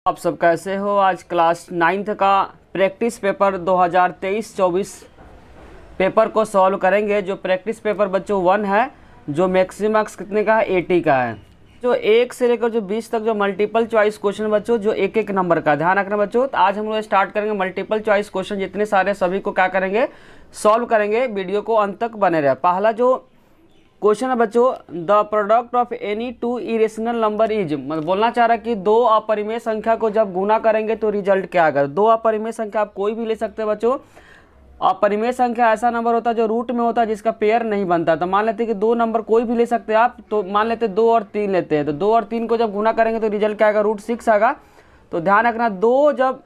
आप सब कैसे हो। आज क्लास 9th का प्रैक्टिस पेपर 2023-24 पेपर को सॉल्व करेंगे। जो प्रैक्टिस पेपर बच्चों 1 है, जो मैक्सिमम मार्क्स कितने का है, 80 का है। जो 1 से लेकर जो 20 तक जो मल्टीपल चॉइस क्वेश्चन बच्चों जो एक एक नंबर का, ध्यान रखना बच्चों। तो आज हम लोग स्टार्ट करेंगे मल्टीपल चॉइस क्वेश्चन, जितने सारे सभी को क्या करेंगे, सॉल्व करेंगे। वीडियो को अंत तक बने रहे। पहला जो क्वेश्चन है बच्चों, the product of any two irrational number is, मतलब बोलना चाह रहा है कि दो अपरिमेय संख्या को जब गुना करेंगे तो रिजल्ट क्या आएगा। दो अपरिमेय संख्या आप कोई भी ले सकते हैं बच्चों। अपरिमेय संख्या ऐसा नंबर होता है जो रूट में होता है, जिसका पेयर नहीं बनता। तो मान लेते हैं कि दो नंबर कोई भी ले सकते हैं आप। तो मान लेते हैं 2 और 3 लेते हैं, तो 2 और 3 को जब गुना करेंगे तो रिजल्ट क्या आएगा, √6 आएगा। तो ध्यान रखना, दो जब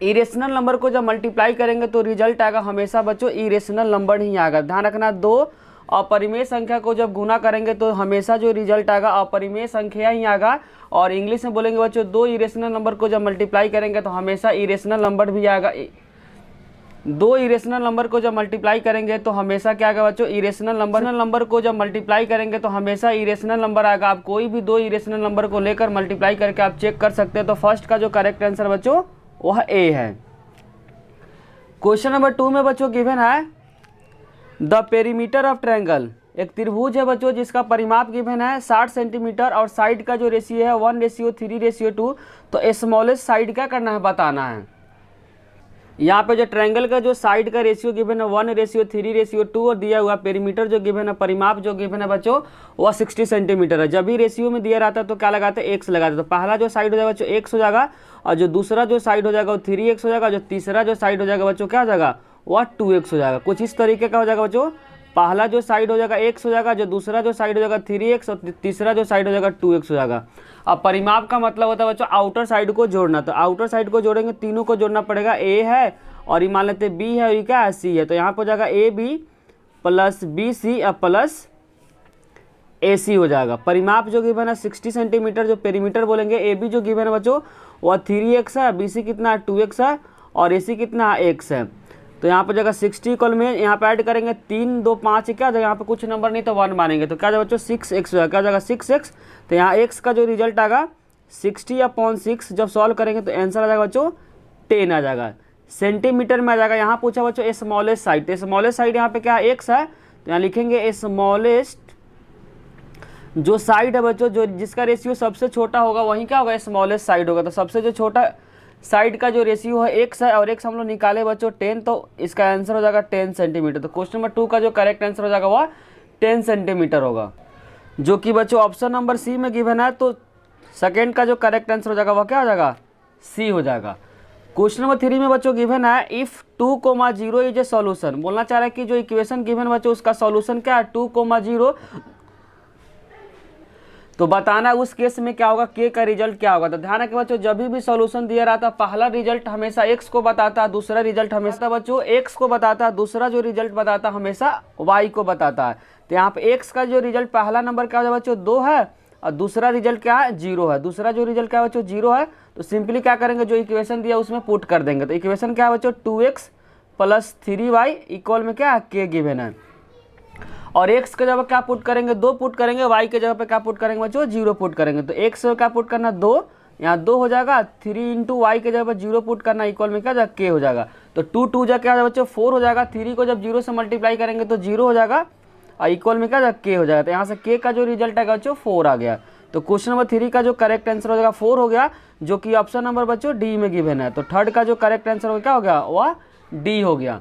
इरेशनल नंबर को जब मल्टीप्लाई करेंगे तो रिजल्ट आएगा हमेशा बच्चों इरेशनल नंबर ही आएगा। ध्यान रखना, दो अपरिमेय संख्या को जब गुना करेंगे तो हमेशा जो रिजल्ट आएगा अपरिमेय संख्या ही आएगा। और इंग्लिश में बोलेंगे बच्चों, दो इरेशनल नंबर को जब मल्टीप्लाई करेंगे तो हमेशा इरेशनल नंबर भी आएगा। दो इरेशनल नंबर को जब मल्टीप्लाई करेंगे तो हमेशा क्या आएगा बच्चों, इरेशनल नंबर को जब मल्टीप्लाई करेंगे तो हमेशा इरेशनल नंबर आएगा। आप कोई भी दो इरेशनल नंबर को लेकर मल्टीप्लाई करके आप चेक कर सकते हैं। तो फर्स्ट का जो करेक्ट आंसर बच्चों वह ए है। क्वेश्चन नंबर 2 में बच्चों गिवन है, द पेरीमीटर ऑफ ट्रायंगल, एक त्रिभुज है बच्चों जिसका परिमाप गिवन है 60 सेंटीमीटर और साइड का जो रेशियो है 1:3:2। तो स्मॉलेस्ट साइड क्या करना है, बताना है। यहाँ पे जो ट्रायंगल का जो साइड का रेशियो गिवन है 1:3:2 और दिया हुआ पेरीमीटर जो गिवन है, परिमाप जो गिवन है बच्चों वह 60 सेंटीमीटर है। जब भी रेशियो में दिया रहता है तो क्या लगाते हैं, x लगाते हैं। तो पहला जो साइड हो जाएगा बच्चों x हो जाएगा, और जो दूसरा जो साइड हो जाएगा वो 3x हो जाएगा, जो तीसरा जो साइड हो जाएगा बच्चों क्या हो जाएगा, वह 2x हो जाएगा। कुछ इस तरीके का हो जाएगा बच्चों। पहला जो साइड हो जाएगा x हो जाएगा, जो दूसरा जो साइड हो जाएगा 3x और तीसरा जो साइड हो जाएगा 2x हो जाएगा। अब परिमाप का मतलब होता है बच्चों आउटर साइड को जोड़ना। तो आउटर साइड को जोड़ेंगे, तीनों को जोड़ना पड़ेगा। a है और ये मान लेते हैं b है और ये क्या है, c है। तो यहाँ पर हो जाएगा AB + BC अब प्लस AC हो जाएगा। परिमाप जो गिवन है 60 सेंटीमीटर, जो पेरीमीटर बोलेंगे। AB जो गिवन है बच्चों वह 3x है, BC कितना है 2x है और AC कितना है x है। तो यहाँ पर जगह 60 इक्वल में यहाँ पे ऐड करेंगे 3 2 5 क्या जाएगा, यहाँ पे कुछ नंबर नहीं तो 1 मानेंगे तो क्या जाएगा बच्चों 6x हो जाएगा। क्या जाएगा 6x। तो यहाँ x का जो रिजल्ट आएगा 60/6 जब सॉल्व करेंगे तो आंसर आ जाएगा बच्चों 10 आ जाएगा। सेंटीमीटर में आ जाएगा। यहाँ पूछा बच्चों स्मॉलेस्ट साइड, तो स्मॉलेस्ट साइड यहाँ पे क्या है, x है। तो यहाँ लिखेंगे स्मॉलेस्ट जो साइड है बच्चों, जो जिसका रेशियो सबसे छोटा होगा वही क्या होगा, स्मॉलेस्ट साइड होगा। तो सबसे जो छोटा साइड का जो रेशियो है x है और x हम लोग निकाले बच्चों 10, तो इसका आंसर हो जाएगा 10 सेंटीमीटर। तो क्वेश्चन नंबर 2 का जो करेक्ट आंसर हो जाएगा वह 10 सेंटीमीटर होगा, जो कि बच्चों ऑप्शन नंबर सी में गिवन है। तो सेकेंड का जो करेक्ट आंसर हो जाएगा वह क्या हो जाएगा, सी हो जाएगा। क्वेश्चन नंबर 3 में बच्चों गिवन है, इफ 2,0 इज ए सॉल्यूशन, बोलना चाह रहा है कि जो इक्वेशन गिवन बच्चों उसका सॉल्यूशन क्या है 2,0। तो बताना उस केस में क्या होगा, के का रिजल्ट क्या होगा। तो ध्यान रखें बच्चों, जब भी सॉल्यूशन दिया रहता है पहला रिजल्ट हमेशा x को बताता है, दूसरा रिजल्ट हमेशा बच्चों x को बताता है, दूसरा जो रिजल्ट बताता है हमेशा y को बताता है। तो यहाँ पे x का जो रिजल्ट पहला नंबर क्या है बच्चों 2 है और दूसरा रिजल्ट क्या है 0 है। दूसरा जो रिजल्ट क्या है बच्चों 0 है। तो सिंपली क्या करेंगे, जो इक्वेशन दिया उसमें पुट कर देंगे। तो इक्वेशन क्या है बच्चों 2x + 3y इक्वल में क्या है, k गिवन है। और x के जगह क्या पुट करेंगे, 2 पुट करेंगे। y के जगह पे क्या पुट करेंगे बच्चों 0 पुट करेंगे। तो x क्या पुट करना 2, यहाँ 2 हो जाएगा। 3 × y के जगह पे 0 पुट करना इक्वल में क्या जाएगा, k हो जाएगा। तो 2 2 जा क्या बच्चों 4 हो जाएगा। 3 को जब 0 से मल्टीप्लाई करेंगे तो 0 हो जाएगा और इक्वल में क्या जाएगा, k हो जाएगा। तो यहाँ से k का जो रिजल्ट आएगा बच्चों 4 आ गया। तो क्वेश्चन नंबर 3 का जो करेक्ट आंसर हो जाएगा 4 हो गया, जो कि ऑप्शन नंबर बच्चों डी में गिवन है। तो थर्ड का जो करेक्ट आंसर क्या हो गया, वह डी हो गया।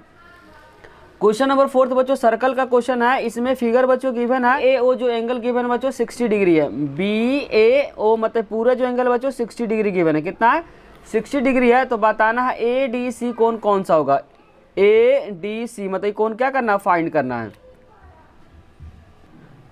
क्वेश्चन नंबर 4 बच्चों सर्कल का क्वेश्चन है। इसमें फिगर बच्चों गिवन है, ए ओ जो एंगल गिवन बच्चों 60 डिग्री है। BAO मतलब पूरा जो एंगल बच्चों 60 डिग्री गिवन है। कितना है 60 डिग्री है। तो बताना है ADC कौन कौन सा होगा। ADC मतलब कौन क्या करना है, फाइंड करना है।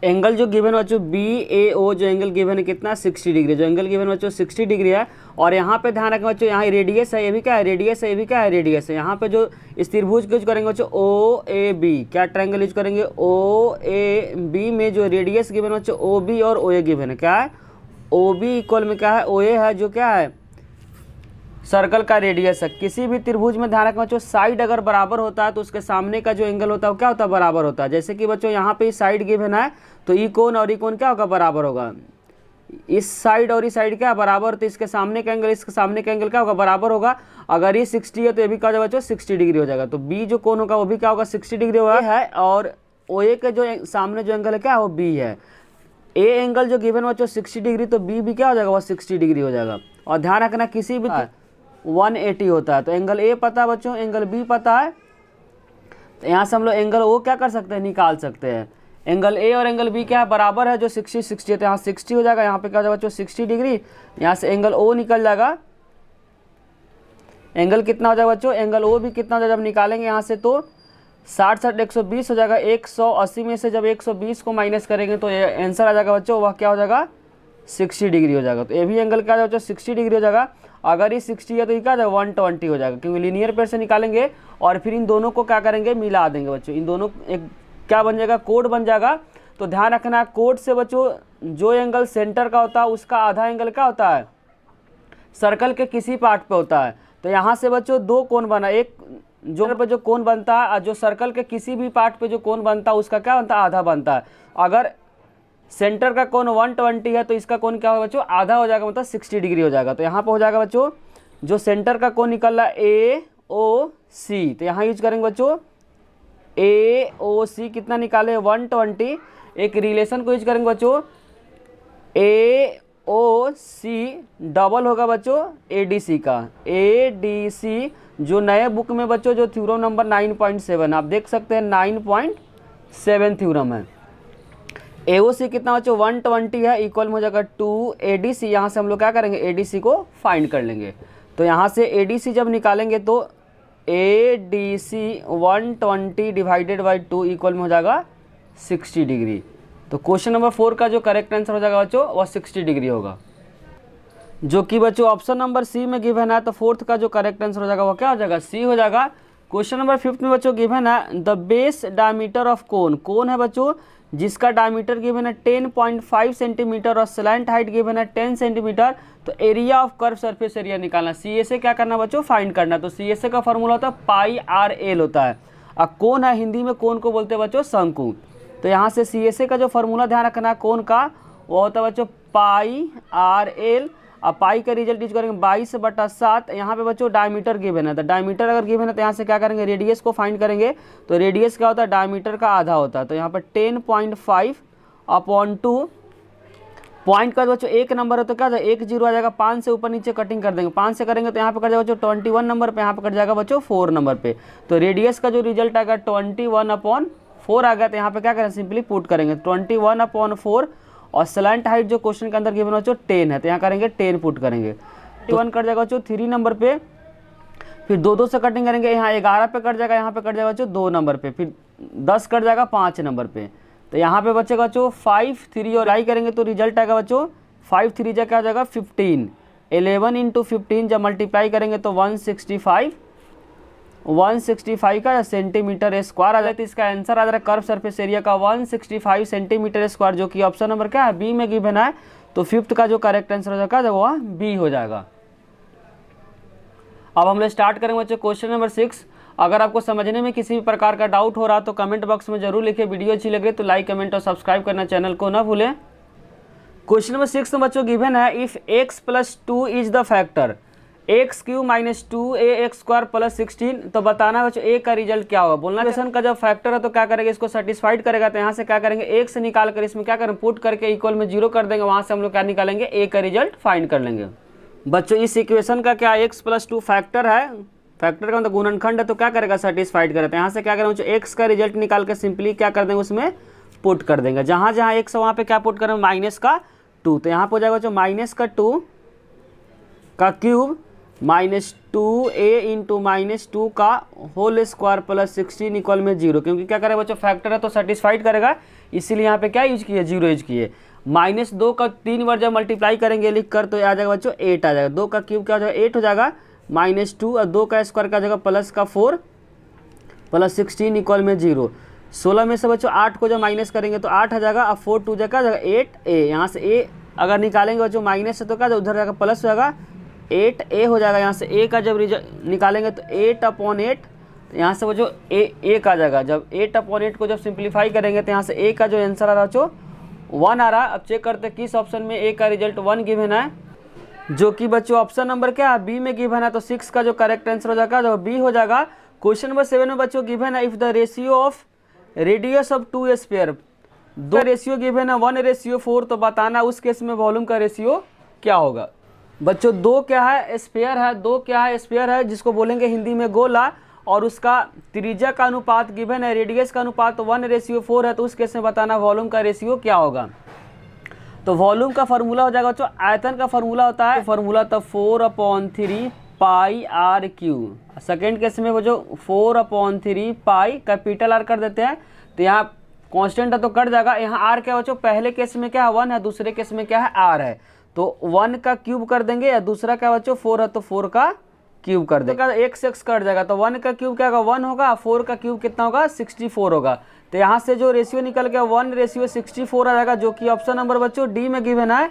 एंगल जो गिवन बच्चों BAO जो एंगल गिवन है कितना 60 डिग्री, जो एंगल गिवन बच्चों 60 डिग्री है। और यहाँ पे ध्यान रखें बच्चों, यहाँ रेडियस है, ये भी क्या है रेडियस है, ये भी क्या है रेडियस है। यहाँ पे जो इस त्रिभुज यूज करेंगे बच्चों OAB, क्या ट्रायंगल यूज करेंगे OAB में जो रेडियस गिवन बच्चों OB और OA गिवन है। क्या है OB इक्वल में क्या है OA है, जो क्या है सर्कल का रेडियस है। किसी भी त्रिभुज में ध्यान रखना बच्चों, साइड अगर बराबर होता है तो उसके सामने का जो एंगल होता है वो क्या होता है, बराबर होता है। जैसे कि बच्चों यहाँ पे साइड गिवन है तो ई कोण और ई कोण क्या होगा, बराबर होगा। इस साइड और इस साइड क्या बराबर, तो इसके सामने का एंगल इसके सामने का एंगल क्या होगा, बराबर होगा। अगर ये 60 है तो ये भी क्या हो जाएगा बच्चों 60 डिग्री हो जाएगा। तो बी जो कोण होगा वो भी क्या होगा 60 डिग्री होगा है। और ओ ए के जो सामने जो एंगल है क्या, वो बी है। ए एंगल जो गिवन बच्चों 60 डिग्री, तो बी भी क्या हो जाएगा, वो 60 डिग्री हो जाएगा। और ध्यान रखना किसी भी 180 होता है। तो एंगल ए पता है बच्चों, एंगल बी पता है, तो यहाँ से हम लोग एंगल ओ क्या कर सकते हैं, निकाल सकते हैं। एंगल ए और एंगल बी क्या है, बराबर है, जो 60 है, तो यहाँ 60 हो जाएगा। यहाँ पे क्या हो जाएगा बच्चों 60 डिग्री। यहाँ से एंगल ओ निकल जाएगा। एंगल कितना हो जाएगा बच्चों, एंगल ओ भी कितना हो जाएगा, जब निकालेंगे यहाँ से तो 60 60 120 हो जाएगा। 180 में से जब 120 को माइनस करेंगे तो ये आंसर आ जाएगा बच्चों, वह क्या हो जाएगा 60 डिग्री हो जाएगा। तो ये भी एंगल क्या हो जाएगा 60 डिग्री हो जाएगा। अगर ये 60 है तो ये क्या हो जाएगा 120 हो जाएगा, क्योंकि लीनियर पेयर से निकालेंगे और फिर इन दोनों को क्या करेंगे, मिला देंगे बच्चों। इन दोनों एक क्या बन जाएगा, कोड बन जाएगा। तो ध्यान रखना कोड से बच्चों जो एंगल सेंटर का होता है उसका आधा एंगल क्या होता है, सर्कल के किसी पार्ट पे होता है। तो यहाँ से बच्चों दो कोण बना, एक जो पे जो कोण बनता है और जो सर्कल के किसी भी पार्ट पे जो कोण बनता है उसका क्या बनता है, आधा बनता है। अगर सेंटर का कोण 120 है तो इसका कोण क्या होगा बच्चों, आधा हो जाएगा, मतलब 60 डिग्री हो जाएगा। तो यहाँ पे हो जाएगा बच्चों जो सेंटर का कोण निकल रहा है ए ओ सी, तो यहाँ यूज करेंगे बच्चों ए ओ सी कितना निकाले 120। एक रिलेशन को यूज करेंगे बच्चों ए ओ सी डबल होगा बच्चों ए डी सी का। ए डी सी जो नए बुक में बच्चों जो थ्योरम नंबर 9.7 आप देख सकते हैं 9.7 थ्योरम है। एओसी कितना बच्चों 120 है, इक्वल में हो जाएगा 2 एडीसी। यहाँ से हम लोग क्या करेंगे एडीसी को फाइंड कर लेंगे। तो यहाँ से एडीसी जब निकालेंगे तो एडीसी 120 डिवाइडेड बाई 2 इक्वल में हो जाएगा 60 डिग्री। तो क्वेश्चन नंबर 4 का जो करेक्ट आंसर हो जाएगा बच्चों वह 60 डिग्री होगा, जो कि बच्चों ऑप्शन नंबर सी में गिवन है। तो फोर्थ का जो करेक्ट आंसर हो जाएगा वो क्या हो जाएगा, सी हो जाएगा। क्वेश्चन नंबर 5 में बच्चों गिवन है the base diameter of cone. Cone है बच्चों जिसका डायमीटर गिवन है 10.5 सेंटीमीटर और स्लैंट हाइट गिवन है 10 सेंटीमीटर। तो area of curve surface area निकालना, सी ए से क्या करना बच्चों, फाइंड करना। तो सी ए से का फॉर्मूला होता है पाई आर एल होता है। अब कोन है, हिंदी में कोन को बोलते हैं बच्चों शंकु। तो यहाँ से सी ए से का जो फॉर्मूला ध्यान रखना कोन का, वो होता है बच्चों पाई आर एल। अब पाई का रिजल्ट यूज करेंगे 22/7। यहाँ पे बच्चों डायमीटर गिवन है, तो डायमीटर अगर गिवन है तो यहाँ से क्या करेंगे रेडियस को फाइंड करेंगे। तो रेडियस क्या होता है, डायमीटर का आधा होता है। तो यहाँ पर 10.5/2 पॉइंट का बच्चों एक नंबर है तो क्या जाएगा 1 0 आ जाएगा। 5 से ऊपर नीचे कटिंग कर देंगे, 5 से करेंगे तो यहाँ पे कट जाएगा बच्चों 21 नंबर पे, यहाँ पे कट जाएगा बच्चों 4 नंबर पे। तो रेडियस का जो रिजल्ट आएगा 21/4 आ गया। तो यहाँ पे क्या करें सिंपली पुट करेंगे 21/4। और स्लैंट हाइट जो क्वेश्चन के अंदर गिवन बच्चों 10 है, तो यहाँ करेंगे 10 पुट करेंगे। 1 कट जाएगा बच्चों 3 नंबर पे, फिर 2 से कटिंग करेंगे, यहाँ 11 पे कट जाएगा, यहाँ पे कट जाएगा बच्चों 2 नंबर पे, फिर 10 कट जाएगा 5 नंबर पे। तो यहाँ पे बचेगा बच्चों 5 3 और आई करेंगे तो रिजल्ट आएगा बच्चों 5 3 क्या हो जाएगा 15। 11 × 15 जब मल्टीप्लाई करेंगे तो 165 का सेंटीमीटर स्क्वायर आ जाए। तो इसका आंसर आ जा रहा है कर्व सरफेस एरिया का 165 सेंटीमीटर स्क्वायर, जो कि ऑप्शन नंबर क्या है बी में गिवन है। तो 5th का जो करेक्ट आंसर हो जाएगा वो बी हो जाएगा। अब हम लोग स्टार्ट करेंगे बच्चों क्वेश्चन नंबर 6। अगर आपको समझने में किसी भी प्रकार का डाउट हो रहा तो कमेंट बॉक्स में जरूर लिखिए। वीडियो अच्छी लगे तो लाइक कमेंट और सब्सक्राइब करना चैनल को ना भूलें। क्वेश्चन नंबर 6 में बच्चों गिवन है if x + 2 is the factor x³ - 2ax² + 16। तो बताना बच्चों a का रिजल्ट क्या होगा। बोलना क्वेश्चन का जब फैक्टर है तो क्या करेंगे इसको सेटिस्फाइड करेगा। तो यहाँ से क्या करेंगे x से निकाल कर इसमें क्या करें पुट करके इक्वल में 0 कर देंगे। वहाँ से हम लोग क्या निकालेंगे a का रिजल्ट फाइंड कर लेंगे। बच्चों इस इक्वेशन का क्या x + 2 फैक्टर है, फैक्टर का मतलब गुणनखंड है, तो क्या करेगा सेटिस्फाइड करेगा। यहाँ से क्या करेंगे बच्चों x का रिजल्ट निकाल कर सिंपली क्या कर देंगे उसमें पुट कर देंगे। जहाँ जहाँ x है वहाँ पे क्या पुट करेंगे -2। तो यहाँ पर हो जाएगा बच्चों -2 का क्यूब -2a × -2 का होल स्क्वायर + 16 इक्वल में 0। क्योंकि क्या करेगा बच्चों फैक्टर है तो सेटिस्फाइड करेगा, इसीलिए यहाँ पे क्या यूज किए 0 यूज किए। -2 का 3 बार जब मल्टीप्लाई करेंगे लिख कर तो आ जाएगा बच्चों 8 आ जाएगा। 2 का क्यूब क्या हो जाएगा 8 हो जाएगा, -2 और 2 का स्क्वायर क्या हो जाएगा +4 + 16 इक्वल में 0। 16 में से बच्चों 8 को जब माइनस करेंगे तो 8 आ जाएगा। अब 4 2 जाएगा 8a। यहाँ से a अगर निकालेंगे बच्चों माइनस से तो क्या उधर जाएगा प्लस हो जाएगा 8a हो जाएगा। यहाँ से a का जब निकालेंगे तो 8/8। यहाँ से बच्चों a का आ जाएगा। जब 8/8 को जब सिंप्लीफाई करेंगे तो यहाँ से a का जो आंसर आ रहा बच्चों 1 आ रहा है। अब चेक करते हैं किस ऑप्शन में ए का रिजल्ट 1 गिवन है, जो कि बच्चों ऑप्शन नंबर क्या है, बी में गिवन है। तो 6 का जो करेक्ट आंसर हो जाएगा जो बी हो जाएगा। क्वेश्चन नंबर 7 में बच्चों गिवन है if the ratio of radius of 2 sphere, दो रेशियो गिवन है 1:4, तो बताना उस केस में वॉल्यूम का रेशियो क्या होगा। बच्चों दो क्या है, स्फीयर है, दो क्या है, स्फीयर है, जिसको बोलेंगे हिंदी में गोला, और उसका त्रिज्या का अनुपात गिवन है, रेडियस का अनुपात 1:4 है, तो उस केस में बताना वॉल्यूम का रेशियो क्या होगा। तो वॉल्यूम का फार्मूला हो जाएगा बच्चों, आयतन का फार्मूला होता है, फार्मूला तब 4/3 पाई आर क्यू। सेकेंड केस में वो जो 4/3 पाई कैपिटल आर कर देते हैं, तो यहाँ कांस्टेंट है तो कट जाएगा। यहाँ आर क्या बच्चों, पहले केस में क्या है 1 है, दूसरे केस में क्या है आर है, तो 1 का क्यूब कर देंगे, या दूसरा क्या बच्चों 4 है तो 4 का क्यूब कर देगा, एक से x कट जाएगा, तो 1 का क्यूब क्या होगा 1 होगा, 4 का क्यूब कितना होगा 64 होगा। तो यहाँ से जो रेशियो निकल गया 1:64 आ जाएगा, जो कि ऑप्शन नंबर बच्चों डी में गिवन है।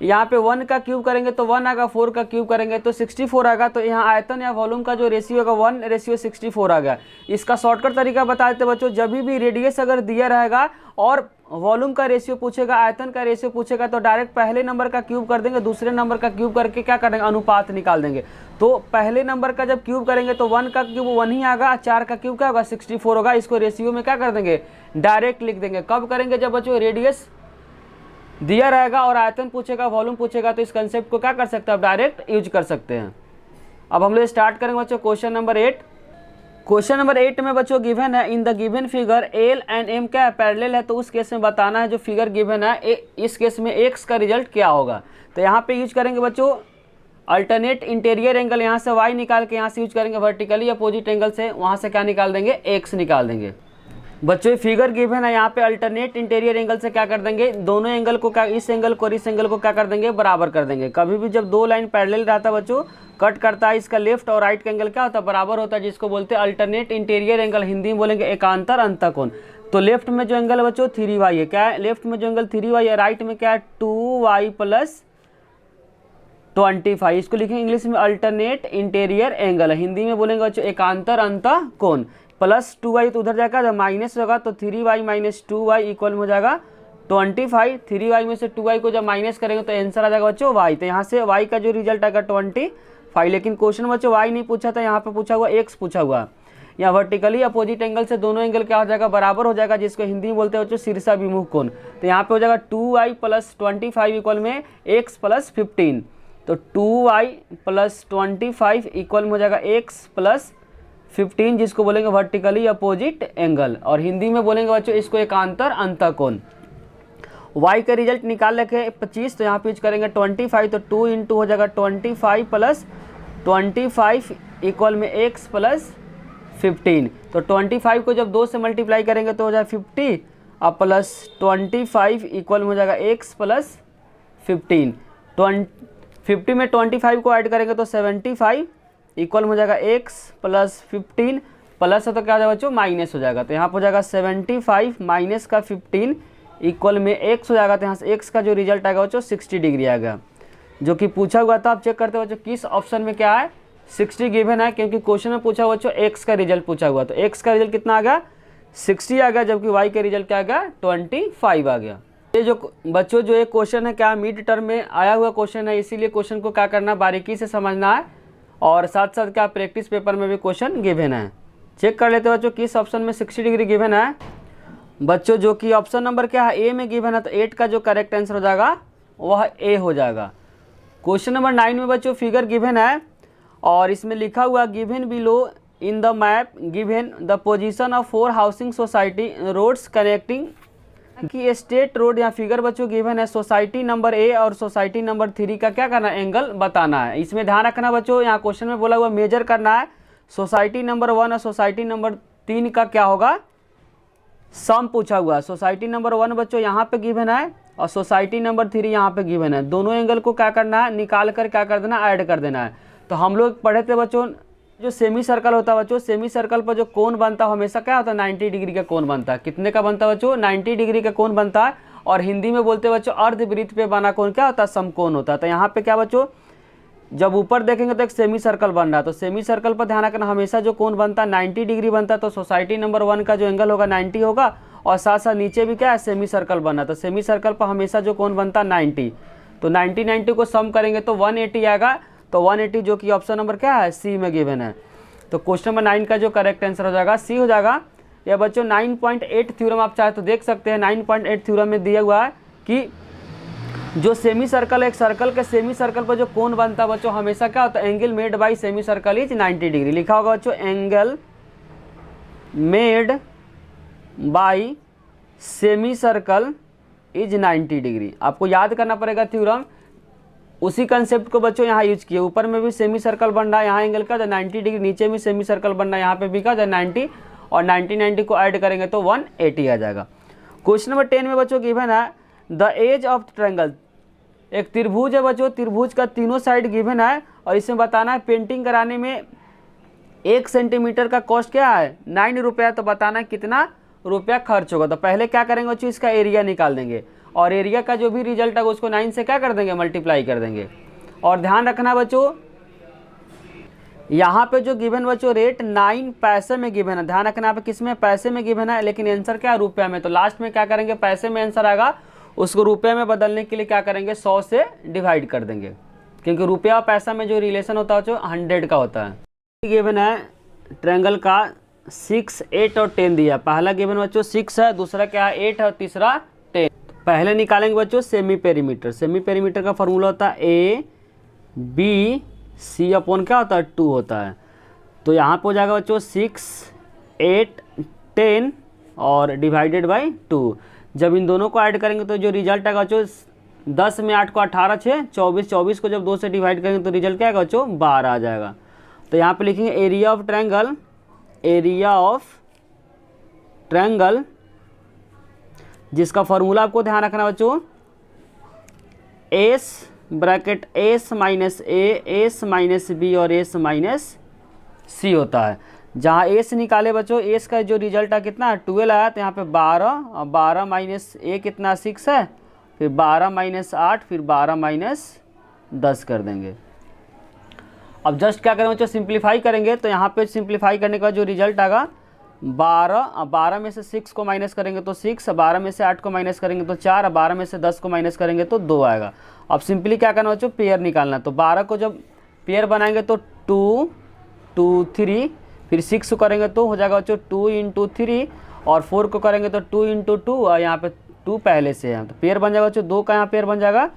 यहाँ पे 1 का क्यूब करेंगे तो 1 आएगा, 4 का क्यूब करेंगे तो 64 आएगा। तो यहाँ आयतन या वॉल्यूम का जो रेशियो होगा 1:64 आ गया। इसका शॉर्टकट तरीका बता देते बच्चों, जब भी रेडियस अगर दिया रहेगा और वॉल्यूम का रेशियो पूछेगा, आयतन का रेशियो पूछेगा, तो डायरेक्ट पहले नंबर का क्यूब कर देंगे, दूसरे नंबर का क्यूब करके क्या करेंगे अनुपात निकाल देंगे। तो पहले नंबर का जब क्यूब करेंगे तो 1 का क्यूब 1 ही आएगा, 4 का क्यूब क्या होगा 64 होगा। इसको रेशियो में क्या कर देंगे डायरेक्ट लिख देंगे। कब करेंगे, जब बच्चों रेडियस दिया रहेगा और आयतन पूछेगा, वॉल्यूम पूछेगा, तो इस कंसेप्ट को क्या कर सकते हैं आप डायरेक्ट यूज कर सकते हैं। अब हम लोग स्टार्ट करेंगे बच्चों क्वेश्चन नंबर 8। क्वेश्चन नंबर 8 में बच्चों गिवन है in the given figure L and M क्या है पैरेलल है, तो उस केस में बताना है जो फिगर गिवन है इस केस में एक्स का रिजल्ट क्या होगा। तो यहाँ पे यूज करेंगे बच्चों अल्टरनेट इंटीरियर एंगल, यहाँ से वाई निकाल के यहाँ से यूज करेंगे वर्टिकली अपोजिट एंगल से, वहाँ से क्या निकाल देंगे एक्स निकाल देंगे। बच्चों फिगर गिवन है, यहाँ पे अल्टरनेट इंटीरियर एंगल से क्या कर देंगे दोनों एंगल को क्या, इस एंगल को और इस एंगल को क्या कर देंगे बराबर कर देंगे। कभी भी जब दो लाइन पैरेलल रहता है बच्चों कट करता है, इसका लेफ्ट और राइट का एंगल क्या होता है बराबर होता है, जिसको बोलते हैं अल्टरनेट इंटीरियर एंगल, हिंदी में बोलेंगे एकांतर अंतःकोण। तो लेफ्ट में जो एंगल है बच्चों 3y है, क्या है लेफ्ट में जो एंगल 3y है, राइट में क्या है 2y + 25, इसको लिखेंगे इंग्लिश में अल्टरनेट इंटीरियर एंगल, हिंदी में बोलेंगे बच्चों एकांतर अंतःकोण। प्लस 2y तो उधर जाएगा जब माइनस होगा तो 3y - 2y इक्वल हो जाएगा 25। 3y में से 2y को जब माइनस करेंगे तो आंसर आ जाएगा बच्चों y। तो यहाँ से y का जो रिजल्ट आएगा 25। लेकिन क्वेश्चन बच्चों y नहीं पूछा था, यहाँ पे पूछा हुआ x पूछा हुआ। यहाँ वर्टिकली अपोजिट एंगल से दोनों एंगल क्या हो जाएगा बराबर हो जाएगा, जिसको हिंदी में बोलते हैं बच्चों शीर्षाभिमुख कोण। तो यहाँ पे हो जाएगा 2y + 25 इक्वल में x + 15, तो 2y + 25 इक्वल में हो जाएगा x + 15, जिसको बोलेंगे वर्टिकली अपोजिट एंगल, और हिंदी में बोलेंगे बच्चों इसको एकांतर अंतःकोण। y का रिजल्ट निकाल रखे 25, तो यहाँ पे यूज करेंगे 25, तो 2 × हो जाएगा 25 + 25 इक्वल में x + 15। तो 25 को जब 2 से मल्टीप्लाई करेंगे तो हो जाएगा 50 और प्लस 25 इक्वल हो जाएगा x + 15। 50 में 25 को ऐड करेंगे तो 75 इक्वल हो जाएगा x + 15, प्लस है तो क्या हो जाएगा बच्चों माइनस हो जाएगा। तो यहाँ पर हो जाएगा 75 माइनस का 15 इक्वल में x हो जाएगा। तो यहाँ से x का जो रिजल्ट आएगा बच्चों 60 डिग्री आएगा, जो कि पूछा हुआ था। आप चेक करते हो बच्चों किस ऑप्शन में क्या है 60 गिवन है, क्योंकि क्वेश्चन में पूछा हुआ बच्चों x का रिजल्ट पूछा हुआ, तो x का रिजल्ट कितना आ गया 60 आ गया, जबकि y का रिजल्ट क्या आ गया 25 आ गया। ये जो बच्चों जो एक क्वेश्चन है क्या मिड टर्म में आया हुआ क्वेश्चन है, इसीलिए क्वेश्चन को क्या करना बारीकी से समझना है, और साथ साथ क्या प्रैक्टिस पेपर में भी क्वेश्चन गिवन है। चेक कर लेते हो बच्चों किस ऑप्शन में 60 डिग्री गिवन है बच्चों, जो कि ऑप्शन नंबर क्या है ए में गिवन है। तो 8 का जो करेक्ट आंसर हो जाएगा वह ए हो जाएगा। क्वेश्चन नंबर 9 में बच्चों फिगर गिवन है, और इसमें लिखा हुआ given below in the map given the position of 4 housing society roads connecting की स्टेट रोड। यहाँ फिगर बच्चों गिवन है, सोसाइटी नंबर ए और सोसाइटी नंबर 3 का क्या करना है एंगल बताना है। इसमें ध्यान रखना बच्चों, यहाँ क्वेश्चन में बोला हुआ मेजर करना है, सोसाइटी नंबर 1 और सोसाइटी नंबर 3 का क्या होगा सम पूछा हुआ है। सोसाइटी नंबर 1 बच्चों यहाँ पे गिवन है और सोसाइटी नंबर 3 यहाँ पे गिवन है, दोनों एंगल को क्या करना है निकाल कर क्या कर देना ऐड कर देना है। तो हम लोग पढ़े थे बच्चों जो सेमी सर्कल होता है बच्चों, सेमी सर्कल पर जो कोण बनता है हमेशा क्या होता है 90 डिग्री का कोण बनता है। कितने का बनता है बच्चों 90 डिग्री का कोण बनता है, और हिंदी में बोलते हैं बच्चों अर्धवृत्त पे बना कोण क्या होता है समकोण होता है। तो यहाँ पे क्या बच्चों जब ऊपर देखेंगे तो एक सेमी सर्कल बन रहा है, तो सेमी सर्कल पर ध्यान रखना हमेशा जो कोण बनता है 90 डिग्री बनता है। तो सोसाइटी नंबर 1 का जो एंगल होगा 90 होगा, और साथ साथ नीचे भी क्या है, सेमी सर्कल बना। तो सेमी सर्कल पर हमेशा जो कोण बनता है 90, तो 90 को सम करेंगे तो 180 आएगा। तो 180 जो कि ऑप्शन नंबर क्या है, सी में गिवन है। तो क्वेश्चन नंबर 9 का जो करेक्ट आंसर हो जाएगा सी हो जाएगा। या बच्चों 9.8 थ्योरम आप चाहे तो देख सकते हैं। 9.8 थ्योरम में दिया हुआ है कि जो सेमी सर्कल, एक सर्कल के सेमी सर्कल पर जो कोण बनता है बच्चों हमेशा क्या होता है, angle made by semi circle is 90 degree. लिखा होगा बच्चों angle made by semi circle is 90 degree. आपको याद करना पड़ेगा थ्योरम, उसी कंसेप्ट को बच्चों यहाँ यूज किए। ऊपर में भी सेमी सर्कल बन रहा है, यहाँ एंगल का 90 डिग्री, नीचे भी सेमी सर्कल बन रहा है, यहाँ पे भी का 90, और 90 को ऐड करेंगे तो 180 आ जाएगा। क्वेश्चन नंबर 10 में बच्चों गिवन है द एज ऑफ ट्रायंगल। एक त्रिभुज है बच्चों, त्रिभुज का तीनों साइड गिवन है और इसमें बताना है पेंटिंग कराने में 1 सेंटीमीटर का कॉस्ट क्या है, 9 रुपया। तो बताना है कितना रुपया खर्च होगा। तो पहले क्या करेंगे बच्चों, इसका एरिया निकाल देंगे और एरिया का जो भी रिजल्ट है उसको 9 से क्या कर देंगे, मल्टीप्लाई कर देंगे। और ध्यान रखना बच्चों यहाँ पे जो गिवन बच्चों रेट 9 पैसे में गिवन है। ध्यान रखना यहाँ पे किसमें, पैसे में गिवन है, लेकिन आंसर क्या है, रुपया में। तो लास्ट में क्या करेंगे, पैसे में आंसर आएगा, उसको रुपये में बदलने के लिए क्या करेंगे, 100 से डिवाइड कर देंगे, क्योंकि रुपया और पैसा में जो रिलेशन होता है जो 100 का होता है। गिवन है ट्रायंगल का 6, 8 और 10 दिया। पहला गिवन बच्चों 6 है, दूसरा क्या है 8 है और तीसरा 10। पहले निकालेंगे बच्चों सेमी पेरीमीटर। सेमी पेरीमीटर का फॉर्मूला होता है ए बी सी अपॉन क्या होता है 2 होता है। तो यहाँ पे हो जाएगा बच्चों 6, 8, 10 और डिवाइडेड बाई 2। जब इन दोनों को ऐड करेंगे तो जो रिजल्ट आएगा बच्चों 10 में 8 को 18, 6 24, 24 को जब 2 से डिवाइड करेंगे तो रिजल्ट क्या आएगा बच्चों 12 आ जाएगा। तो यहाँ पे लिखेंगे area of triangle, area of triangle जिसका फॉर्मूला आपको ध्यान रखना बच्चों एस ब्रैकेट एस माइनस ए, एस माइनस बी और एस माइनस सी होता है। जहाँ एस निकाले बच्चों, एस का जो रिजल्ट है कितना 12 आया, तो यहाँ पे 12 और 12 माइनस ए कितना 6 है, फिर 12 माइनस 8, फिर 12 माइनस 10 कर देंगे। अब जस्ट क्या करेंगे बच्चों, सिंप्लीफाई करेंगे। तो यहाँ पे सिंप्लीफाई करने का जो रिजल्ट आएगा 12 में से 6 को माइनस करेंगे तो 6, 12 में से 8 को माइनस करेंगे तो 4, 12 में से 10 को माइनस करेंगे तो 2 आएगा। अब सिंपली क्या करना बच्चों, पेयर निकालना। तो 12 को जब पेयर बनाएंगे तो 2, 2, 3, फिर 6 को करेंगे तो हो जाएगा बच्चों 2 × 3, और 4 को करेंगे तो 2 × 2, और यहाँ पे 2 पहले से है तो पेयर बन जाएगा बच्चों 2 का यहाँ पेयर बन जाएगा।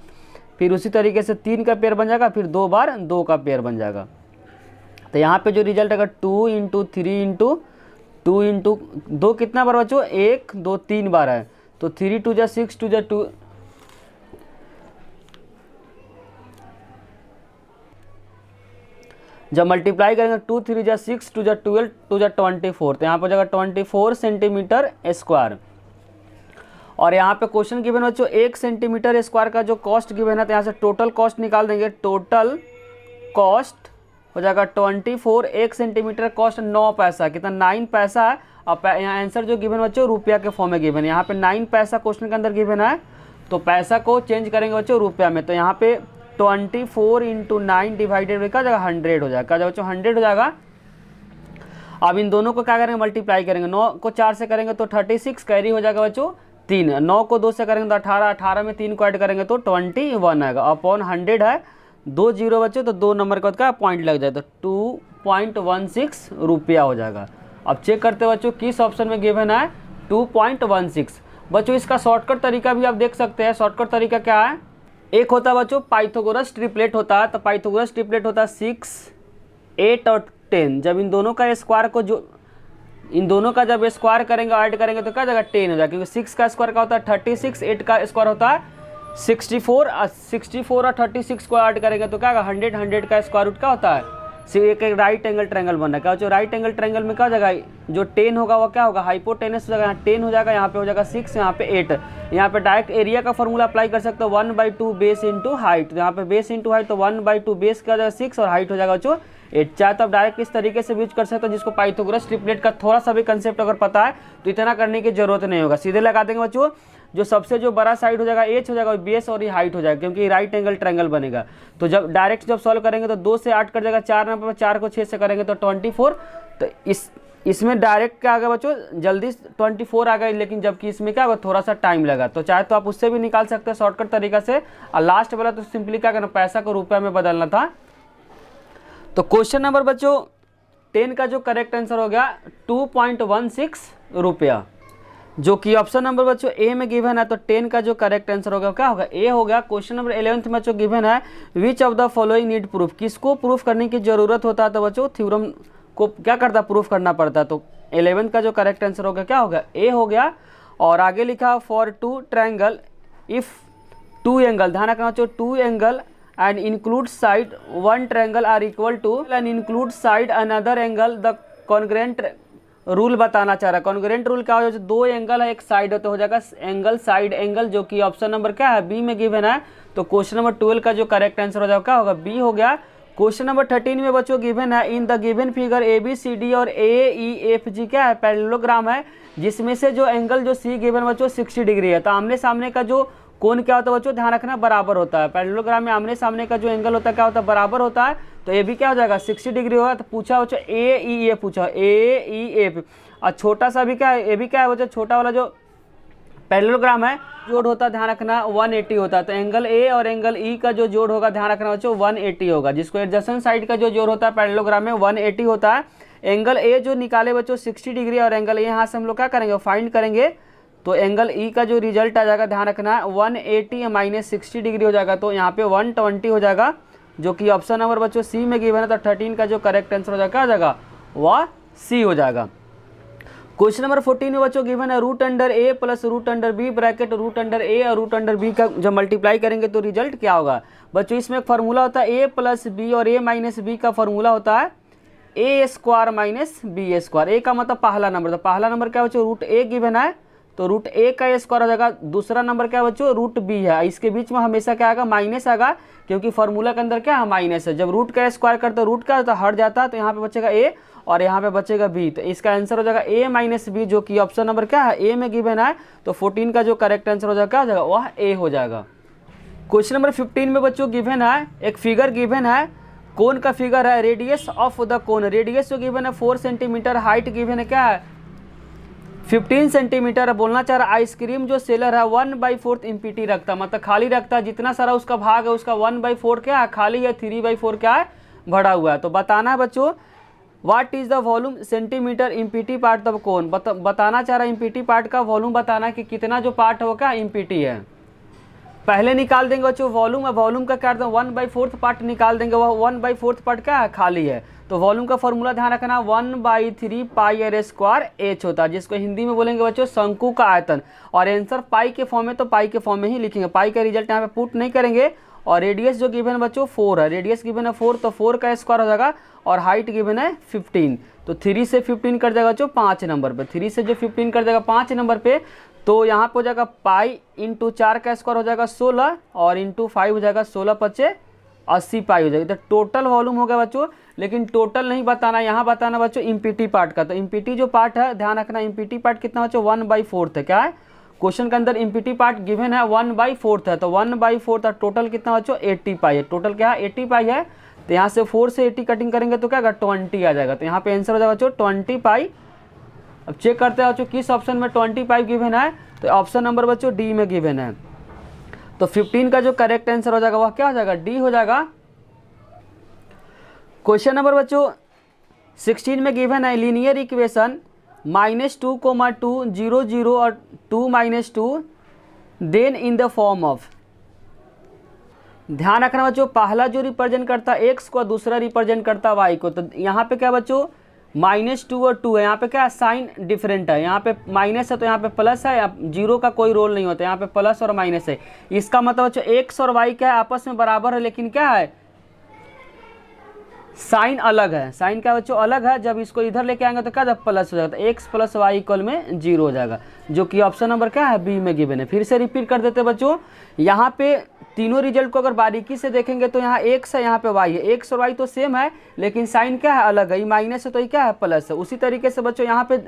फिर उसी तरीके से 3 का पेयर बन जाएगा, फिर 2 बार 2 का पेयर बन जाएगा। तो यहाँ पे जो रिजल्ट आएगा 2 × 3 × 2 × 2 कितना बार बच्चों, 1, 2, 3 बार है। तो 3 2 जा 6, 2 जा 2, जब मल्टीप्लाई करेंगे 2 3 जा 6, 2 जा 12, 2 जा 24। तो यहाँ पर जाएगा 24 सेंटीमीटर स्क्वायर। और यहाँ पे क्वेश्चन गिवन बच्चों 1 सेंटीमीटर स्क्वायर का जो कॉस्ट गिवन है, तो यहाँ से टोटल कॉस्ट निकाल देंगे। टोटल कॉस्ट हो जाएगा 24, 1 सेंटीमीटर कॉस्ट 9 पैसा, कितना 9 पैसा है। और यहाँ आंसर जो गिवन बच्चों रुपया के फॉर्म में गिवन है। यहाँ पे 9 पैसा क्वेश्चन के अंदर गिवन है, तो पैसा को चेंज करेंगे बच्चों रुपया में। तो यहाँ पे 24 × 9 डिवाइडेड बाई क्या जाएगा 100 हो जाएगा, क्या बच्चों 100 हो जाएगा। अब इन दोनों को क्या करेंगे, मल्टीप्लाई करेंगे। 9 को 4 से करेंगे तो 36, कैरी हो जाएगा बच्चों 3। 9 को 2 से करेंगे तो 18, 18 में 3 को ऐड करेंगे तो 21 आएगा। अपॉन 100 है, 2 जीरो बच्चों तो 2 नंबर का क्या पॉइंट लग जाए, तो 2.16 रुपया हो जाएगा। अब चेक करते बच्चों किस ऑप्शन में गिवन है 2.16। बच्चों इसका शॉर्टकट तरीका भी आप देख सकते हैं। शॉर्टकट तरीका क्या है, एक होता है बच्चों पाइथागोरस ट्रिपलेट होता है। तो पाइथागोरस ट्रिपलेट होता है 6, 8 और 10। जब इन दोनों का स्क्वायर को इन दोनों का जब स्क्वायर करेंगे ऐड करेंगे तो क्या जाएगा 10 हो जाएगा, क्योंकि 6 का स्क्वायर का होता है 36, 8 का स्क्वायर होता है 64, 64 और 36 को ऐड करेंगे तो क्या होगा 100, 100 का स्क्वायर रूट क्या होता है एक राइट एंगल ट्रायंगल बन रहा है। क्या जो राइट एंगल ट्रायंगल में क्या हो जाएगा, जो 10 होगा वो क्या होगा हाइपोटेनस हो जाएगा, 10 हो जाएगा, यहाँ पे हो जाएगा 6, यहाँ पे 8। यहाँ पे डायरेक्ट एरिया का फॉर्मूला अप्लाई कर सकते हो 1/2 बेस इंटू हाइट। तो यहाँ पे बेस इंटू हाइट तो 1/2 बेस क्या हो जाएगा 6 और हाइट हो जाएगा जो 8। चाहे तो आप डायरेक्ट इस तरीके से यूज कर सकते हो, जिसको पाइथागोरस ट्रिपलेट का थोड़ा सा भी कंसेप्ट अगर पता है तो इतना करने की जरूरत नहीं होगा। सीधे लगा देंगे बच्चों, जो सबसे जो बड़ा साइड हो जाएगा एच हो जाएगा बेस और ये हाइट हो जाएगा, क्योंकि राइट एंगल ट्रायंगल बनेगा। तो जब डायरेक्ट जब सॉल्व करेंगे तो 2 से 8 कर जाएगा, 4 नंबर पर 4 को 6 से करेंगे तो 24। तो इसमें डायरेक्ट क्या आ गया बच्चों, जल्दी 24 आ गई, लेकिन जबकि इसमें क्या होगा, थोड़ा सा टाइम लगा। तो चाहे तो आप उससे भी निकाल सकते हैं शॉर्टकट तरीका से। और लास्ट वाला तो सिंपली क्या करना, पैसा को रुपये में बदलना था। तो क्वेश्चन नंबर बच्चों 10 का जो करेक्ट आंसर हो गया 2.16 रुपया, जो कि ऑप्शन नंबर बच्चों ए में गिवन है। तो 10 का जो करेक्ट आंसर होगा क्या होगा, ए हो गया। क्वेश्चन नंबर 11 में बच्चों गिवन है which of the following need proof, किसको प्रूफ करने की जरूरत होता है, तो बच्चों थ्योरम को क्या करता, प्रूफ करना पड़ता है। तो 11 का जो करेक्ट आंसर होगा क्या होगा, ए हो गया। और आगे लिखा फॉर 2 ट्रायंगल इफ 2 एंगल, ध्यान रखना बच्चों 2 angle and include side 1 triangle are equal to and include side another angle, the congruent rule बताना चाह रहा है। कॉन्ग्रुएंट रूल क्या हो जाए, 2 एंगल है, एक साइड है, तो हो जाएगा एंगल साइड एंगल, जो कि ऑप्शन नंबर क्या है, बी में गिवन है। तो क्वेश्चन नंबर 12 का जो करेक्ट आंसर हो जाएगा क्या होगा, बी हो गया। क्वेश्चन नंबर 13 में बच्चों गिवन है in the given figure A B C D और ए ई एफ जी क्या है, पैरेललोग्राम है, जिसमें से जो एंगल जो सी गिवन बच्चों 60 डिग्री है। तो आमने सामने का जो कोण क्या होता है बच्चों, ध्यान रखना बराबर होता है। पैरेललोग्राम में आमने सामने का जो एंगल होता है क्या होता है, बराबर होता है। तो ये भी क्या हो जाएगा 60 डिग्री होगा। तो पूछा बच्चों ए ई एफ, पूछा ए ई एफ। और छोटा सा भी क्या है, ये भी क्या है बच्चों, छोटा वाला जो पैरेललोग्राम है जोड़ होता है, ध्यान रखना 180 होता है। तो एंगल ए और एंगल ई का जो जोड़ होगा, ध्यान रखना बच्चों 180 होगा, जिसको एडजेसेंट साइड का जो जोड़ होता है पैरेललोग्राम में 180 होता है। एंगल ए जो निकाले बच्चों 60 डिग्री और एंगल ए यहाँ से हम लोग क्या करेंगे, फाइंड करेंगे। तो एंगल ई का जो रिजल्ट आ जाएगा, ध्यान रखना 180 माइनस 60 डिग्री हो जाएगा, तो यहाँ पे 120 हो जाएगा, जो कि ऑप्शन नंबर बच्चों सी में गिवन है। तो 13 का जो करेक्ट आंसर हो जाएगा क्या हो जाएगा, वह सी हो जाएगा। क्वेश्चन नंबर 14 में बच्चों गिवन है root under A plus root under B bracket root under A और रूट अंडर बी का जब मल्टीप्लाई करेंगे तो रिजल्ट क्या होगा। बच्चों इसमें एक फार्मूला होता है ए प्लस बी और ए माइनस बी का फार्मूला होता है ए स्क्वायर माइनस बी स्क्वायर। ए का मतलब पहला नंबर, तो पहला नंबर क्या बच्चों रूट ए गिवन है, तो रूट ए का स्क्वायर हो जाएगा। दूसरा नंबर क्या बच्चों रूट बी है, इसके बीच में हमेशा क्या आएगा, माइनस आएगा, क्योंकि फार्मूला के अंदर क्या है, माइनस है। जब रूट का स्क्वायर करते रूट का तो हट जाता है, तो यहाँ पे बचेगा ए और यहाँ पे बचेगा बी। तो इसका आंसर हो जाएगा ए माइनस बी, जो कि ऑप्शन नंबर क्या है, ए में गिवन है। तो 14 का जो करेक्ट आंसर हो जाएगा क्या हो जाएगा, वह ए हो जाएगा। क्वेश्चन नंबर 15 में बच्चों गिवन है एक फिगर गिवन है, कोन का फिगर है, radius of the cone, radius जो गिवन है 4 सेंटीमीटर, हाइट गिवन है क्या है 15 सेंटीमीटर। बोलना चाह रहा आइसक्रीम जो सेलर है 1/4 इम्पीटी रखता, मतलब खाली रखता है, जितना सारा उसका भाग है उसका 1/4 क्या है खाली है, 3/4 क्या है भरा हुआ है। तो बताना है बच्चों what is the volume centimetre empty part of cone, बताना चाह रहा है इम्पीटी पार्ट का वॉल्यूम बताना कि कितना जो पार्ट है वो क्या इम्पीटी है। पहले निकाल देंगे बच्चों वॉल्यूम, वॉल्यूम का क्या 1/4 पार्ट निकाल देंगे, वह 1/4 पार्ट क्या है खाली है। तो वॉल्यूम का फॉर्मूला ध्यान रखना 1/3 पाई आर स्क्वायर एच होता है, जिसको हिंदी में बोलेंगे बच्चों शंकु का आयतन। और आंसर पाई के फॉर्म में, तो पाई के फॉर्म में ही लिखेंगे, पाई का रिजल्ट यहाँ पे पुट नहीं करेंगे। और रेडियस जो गिवन है बच्चों 4 है, रेडियस गिवन है 4, तो 4 का स्क्वायर हो जाएगा। और हाइट गिवन है 15, तो 3 से 15 कर जाएगा बच्चों 5 नंबर पे, 3 से जो 15 कर जाएगा 5 नंबर पे। तो यहाँ पे हो जाएगा पाई इंटू 4 का स्क्वायर हो जाएगा 16 और इंटू 5 हो जाएगा 16×5 80 पाई हो जाएगी। तो टोटल वॉल्यूम हो गया बच्चों, लेकिन टोटल नहीं बताना, यहाँ बताना बच्चों इम्पीटी पार्ट का। तो इम्पीटी जो पार्ट है ध्यान रखना, इम्पीटी पार्ट कितना बच्चों 1/4 है, क्या है क्वेश्चन के अंदर इम्पीटी पार्ट गिवन है 1/4 है, तो 1/4 था। टोटल कितना बच्चों 80 पाई है, टोटल क्या है 80 पाई है। तो यहाँ से 4 से 80 कटिंग करेंगे तो क्या 20 आ जाएगा। तो यहाँ पे आंसर हो जाएगा बच्चों 20 पाई। अब चेक करते हैं बच्चों किस ऑप्शन में 20 पाई गिवन है, तो ऑप्शन नंबर बच्चों डी में गिवन है। तो 15 का जो करेक्ट आंसर हो जाएगा वह क्या हो जाएगा, डी हो जाएगा। क्वेश्चन नंबर बच्चों 16 में गिवन है लीनियर इक्वेशन -2, 2, 0, 0 और 2 - 2 then in the form of. ध्यान रखना बच्चों पहला जो रिप्रेजेंट करता है एक्स को, दूसरा रिप्रेजेंट करता है वाई को। तो यहाँ पे क्या बच्चों -2 और 2 है, यहाँ पे क्या साइन डिफरेंट है, यहाँ पे माइनस है तो यहाँ पे प्लस है, जीरो का कोई रोल नहीं होता, यहाँ पे प्लस और माइनस है। इसका मतलब बच्चों एक्स और वाई क्या है आपस में बराबर है, लेकिन क्या है साइन अलग है, साइन क्या बच्चों अलग है। जब इसको इधर लेके आएंगे तो क्या जब प्लस हो जाएगा, तो एक्स प्लस वाई इक्वल में 0 हो जाएगा, जो कि ऑप्शन नंबर क्या है बी में गिवन है। फिर से रिपीट कर देते बच्चों, यहाँ पे तीनों रिजल्ट को अगर बारीकी से देखेंगे तो यहाँ एक्स है, यहाँ पे वाई है, एक्स और वाई तो सेम है लेकिन साइन क्या है अलग है, ये माइनस है तो ये क्या है प्लस है। उसी तरीके से बच्चों यहाँ पे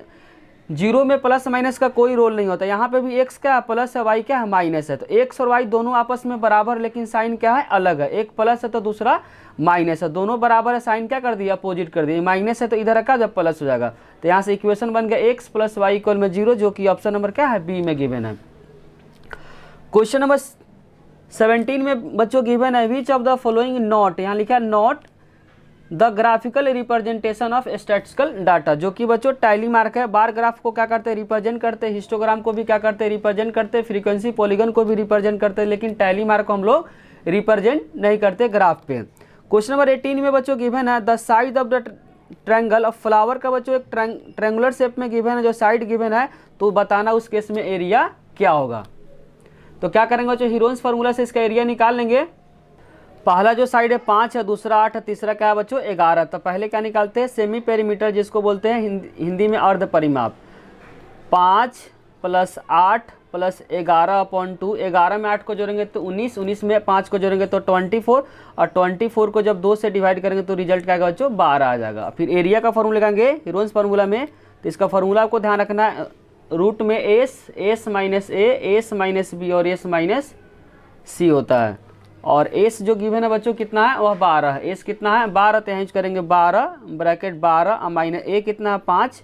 जीरो में प्लस माइनस का कोई रोल नहीं होता। यहाँ पे भी एक्स क्या है प्लस है, वाई क्या है माइनस है। तो एक्स और वाई दोनों आपस में बराबर, लेकिन साइन क्या है अलग है। एक प्लस है तो दूसरा माइनस है, दोनों बराबर है, साइन क्या कर दिया अपोजिट कर दिया। माइनस है तो इधर का जब प्लस हो जाएगा। तो यहाँ से इक्वेशन बन गया एक्स प्लस वाई इक्वल में जीरो, जो कि ऑप्शन नंबर क्या है बी में गिवन है। क्वेश्चन नंबर 17 में बच्चों गिवन है which of the following not, यहाँ लिखा है not the graphical representation of statistical data, जो कि बच्चों टैली मार्क है। बार ग्राफ को क्या करते हैं रिप्रेजेंट करते हैं, हिस्टोग्राम को भी क्या करते हैं रिप्रेजेंट करते हैं, फ्रीक्वेंसी पॉलीगन को भी रिप्रेजेंट करते हैं, लेकिन टैली मार्क को हम लोग रिप्रेजेंट नहीं करते ग्राफ पे। क्वेश्चन नंबर 18 में बच्चों गिवन है the side of the triangle of flower का बच्चों एक ट्रायंगुलर शेप में गिवन है, जो साइड गिवन है तो बताना उस केस में एरिया क्या होगा। तो क्या करेंगे बच्चों हीरोन्स फार्मूला से इसका एरिया निकाल लेंगे। पहला जो साइड है 5 है, दूसरा 8 है, तीसरा क्या है बच्चों 11। तो पहले क्या निकालते हैं सेमी पेरीमीटर, जिसको बोलते हैं हिंदी में अर्ध परिमाप। 5 + 8 + 11/2, 11 में 8 को जोड़ेंगे तो 19, 19 में 5 को जोड़ेंगे तो 24, और 24 को जब 2 से डिवाइड करेंगे तो रिजल्ट क्या आएगा बच्चों 12 आ जाएगा। फिर एरिया का फॉर्मूला लगाएंगे हीरोन्स फार्मूला में, तो इसका फॉर्मूला आपको ध्यान रखना है, रूट में एस माइनस ए, एस माइनस बी और एस माइनस सी होता है। और एस जो गिवन है बच्चों कितना है वह 12 है। एस कितना है 12, तो यहाँ करेंगे 12 ब्रैकेट 12 माइनस ए कितना है 5,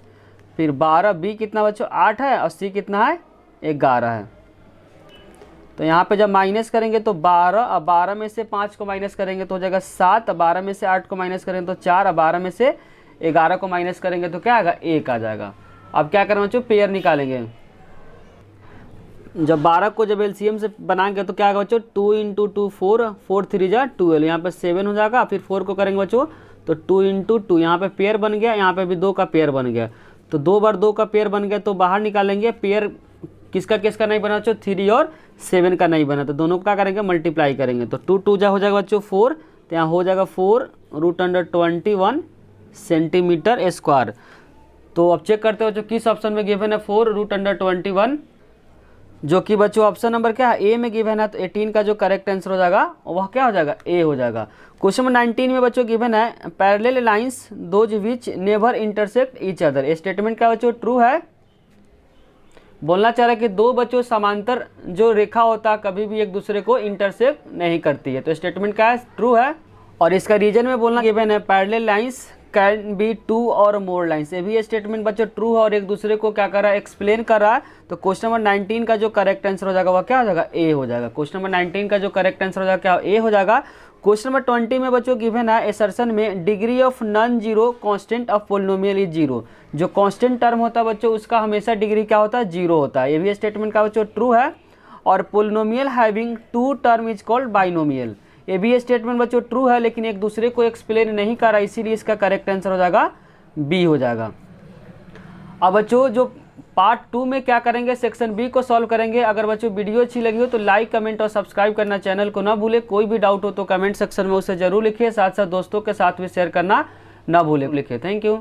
फिर 12 बी कितना बच्चों 8 है, और सी कितना है 11 है। तो यहाँ पे जब माइनस करेंगे तो 12, और 12 में से 5 को माइनस करेंगे तो हो जाएगा 7, 12 में से 8 को माइनस करेंगे तो 4, और 12 में से 11 को माइनस करेंगे तो क्या आएगा 1 आ जाएगा। अब क्या करें बच्चों पेयर निकालेंगे। जब 12 को जब एलसीएम से बनाएंगे तो क्या होगा बच्चों 2 × 2 4, 4 3 जा 12, यहाँ पे 7 हो जाएगा। फिर 4 को करेंगे बच्चों तो 2 × 2, यहाँ पे पेयर बन गया, यहाँ पे भी 2 का पेयर बन गया। तो 2 बार 2 का पेयर बन गया तो बाहर निकालेंगे। पेयर किसका किसका नहीं बना बच्चों 3 और 7 का नहीं बना, तो दोनों को क्या करेंगे मल्टीप्लाई करेंगे। तो 2 2 जा हो जाएगा बच्चों 4, तो यहाँ हो जाएगा 4√21 सेंटीमीटर स्क्वायर। तो अब चेक करते हो बच्चों किस ऑप्शन में गिवन है 4√21, जो कि बच्चों ऑप्शन नंबर क्या है ए में गिवन है। तो 18 का जो करेक्ट आंसर हो जाएगा वह क्या हो जाएगा ए हो जाएगा। क्वेश्चन नंबर 19 में बच्चों गिवन है parallel lines those which never intersect each other, statement क्या बच्चों ट्रू है। बोलना चाह रहा है कि दो बच्चों समांतर जो रेखा होता है कभी भी एक दूसरे को इंटरसेक्ट नहीं करती है। तो स्टेटमेंट क्या है ट्रू है। और इसका रीजन में बोलना गिवन है पैरेलल लाइंस कैन बी 2 और मोर लाइन्स, ये भी स्टेटमेंट बच्चों ट्रू है और एक दूसरे को क्या कर रहा है एक्सप्लेन कर रहा है। तो क्वेश्चन नंबर 19 का जो करेक्ट आंसर हो जाएगा वह क्या हो जाएगा ए हो जाएगा। क्वेश्चन नंबर 19 का जो करेक्ट आंसर हो जाएगा क्या ए हो जाएगा। क्वेश्चन नंबर 20 में बच्चों गिवन है एसर्शन में degree of non zero constant of polynomial is zero, जो कांस्टेंट टर्म होता है बच्चों उसका हमेशा डिग्री क्या होता है जीरो होता है। ये भी स्टेटमेंट का बच्चों ट्रू है। और polynomial having 2 term is called binomial, ये भी स्टेटमेंट बच्चों ट्रू है, लेकिन एक दूसरे को एक्सप्लेन नहीं कर रहा, इसीलिए इसका करेक्ट आंसर हो जाएगा बी हो जाएगा। अब बच्चों जो पार्ट 2 में क्या करेंगे सेक्शन बी को सॉल्व करेंगे। अगर बच्चों वीडियो अच्छी लगी हो तो लाइक कमेंट और सब्सक्राइब करना चैनल को ना भूले। कोई भी डाउट हो तो कमेंट सेक्शन में उसे जरूर लिखिए, साथ साथ दोस्तों के साथ भी शेयर करना ना भूले। लिखिए। Thank you.